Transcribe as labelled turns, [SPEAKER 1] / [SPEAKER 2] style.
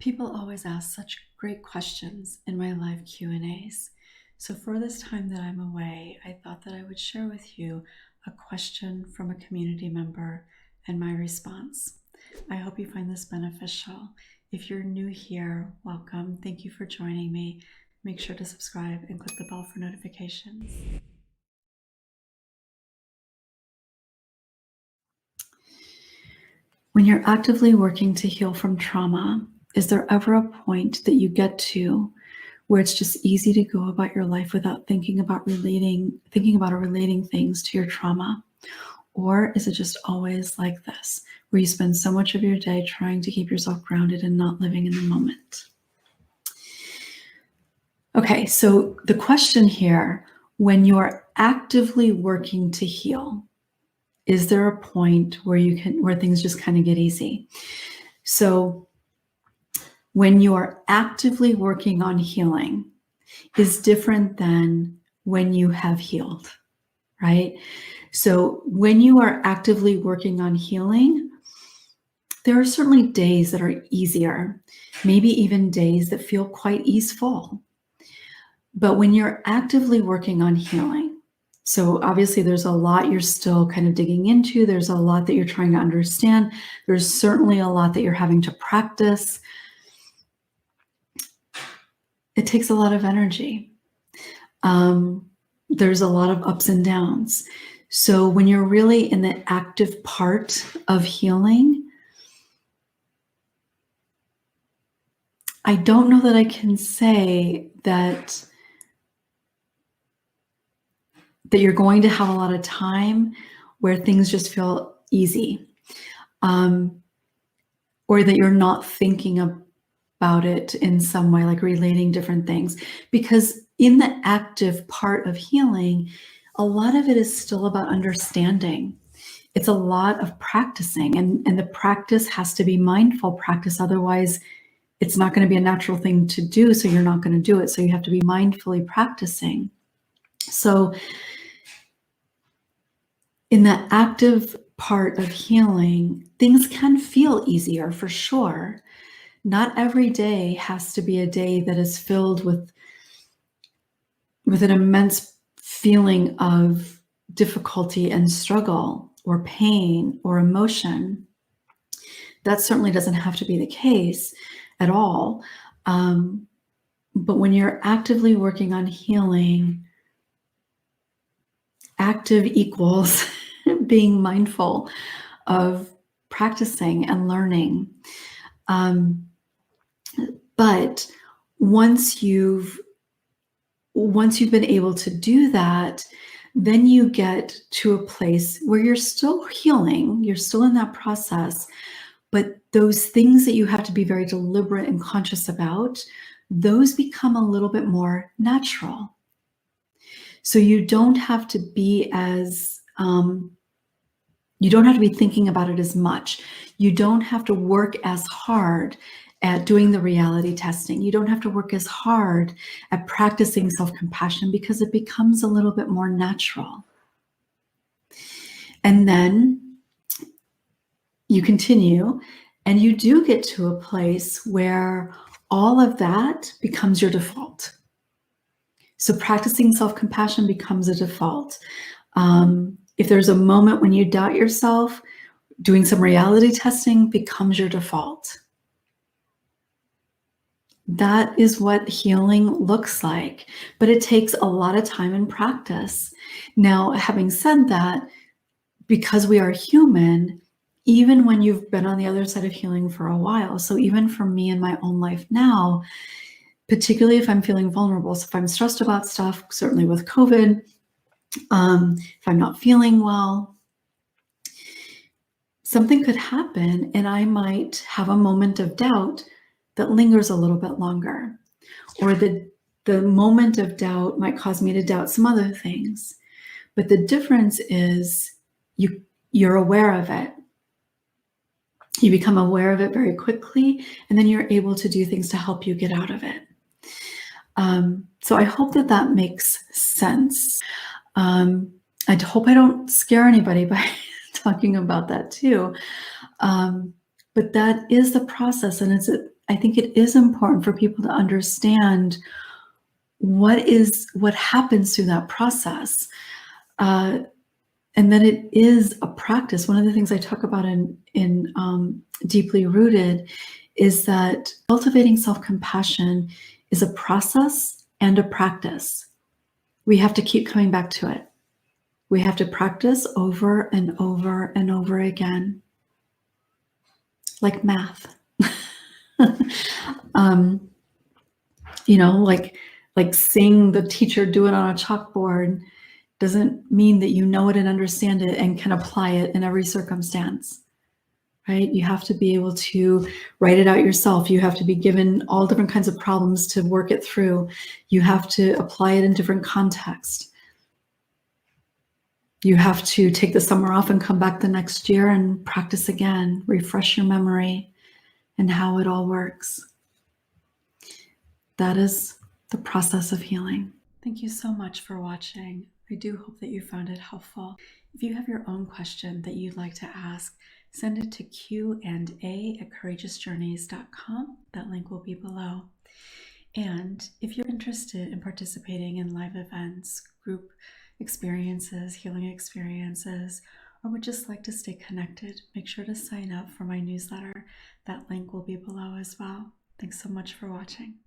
[SPEAKER 1] People always ask such great questions in my live Q&As. So for this time that I'm away, I thought that I would share with you a question from a community member and my response. I hope you find this beneficial. If you're new here, welcome. Thank you for joining me. Make sure to subscribe and click the bell for notifications. When you're actively working to heal from trauma, is there ever a point that you get to where it's just easy to go about your life without thinking about or relating things to your trauma? Or is it just always like this, where you spend so much of your day trying to keep yourself grounded and not living in the moment? Okay, so the question here, when you're actively working to heal, is there a point where things just kind of get easy? So when you are actively working on healing is different than when you have healed, right? So when you are actively working on healing, there are certainly days that are easier, maybe even days that feel quite easeful. But when you're actively working on healing, so obviously there's a lot you're still kind of digging into. There's a lot that you're trying to understand. There's certainly a lot that you're having to practice. It takes a lot of energy. There's a lot of ups and downs. So when you're really in the active part of healing, I don't know that I can say that you're going to have a lot of time where things just feel easy, or that you're not thinking about it in some way, like relating different things. Because in the active part of healing, a lot of it is still about understanding. It's a lot of practicing, and the practice has to be mindful practice. Otherwise, it's not going to be a natural thing to do, so you're not going to do it. So you have to be mindfully practicing. So in the active part of healing, things can feel easier for sure. Not every day has to be a day that is filled with an immense feeling of difficulty and struggle or pain or emotion. That certainly doesn't have to be the case at all. But when you're actively working on healing, active equals being mindful of practicing and learning. But once you've been able to do that, then you get to a place where you're still healing, you're still in that process, but those things that you have to be very deliberate and conscious about, those become a little bit more natural. So you don't have to be thinking about it as much. You don't have to work as hard at doing the reality testing. You don't have to work as hard at practicing self-compassion because it becomes a little bit more natural. And then you continue and you do get to a place where all of that becomes your default. So practicing self-compassion becomes a default. If there's a moment when you doubt yourself, doing some reality testing becomes your default. That is what healing looks like, but it takes a lot of time and practice. Now, having said that, because we are human, even when you've been on the other side of healing for a while, so even for me in my own life now, particularly if I'm feeling vulnerable, so if I'm stressed about stuff, certainly with COVID, if I'm not feeling well, something could happen and I might have a moment of doubt that lingers a little bit longer, or the moment of doubt might cause me to doubt some other things. But the difference is you're aware of it. You become aware of it very quickly, and then you're able to do things to help you get out of it. So I hope that makes sense. I hope I don't scare anybody by talking about that too. But that is the process, and I think it is important for people to understand what happens through that process. And then it is a practice. One of the things I talk about in Deeply Rooted is that cultivating self-compassion is a process and a practice. We have to keep coming back to it. We have to practice over and over and over again, like math. Like seeing the teacher do it on a chalkboard doesn't mean that you know it and understand it and can apply it in every circumstance, right? You have to be able to write it out yourself. You have to be given all different kinds of problems to work it through. You have to apply it in different contexts. You have to take the summer off and come back the next year and practice again, refresh your memory and how it all works. That is the process of healing. Thank you so much for watching. I do hope that you found it helpful. If you have your own question that you'd like to ask, send it to qanda@courageousjourneys.com. That link will be below. And if you're interested in participating in live events, group experiences, healing experiences, or would just like to stay connected, make sure to sign up for my newsletter. That link will be below as well. Thanks so much for watching.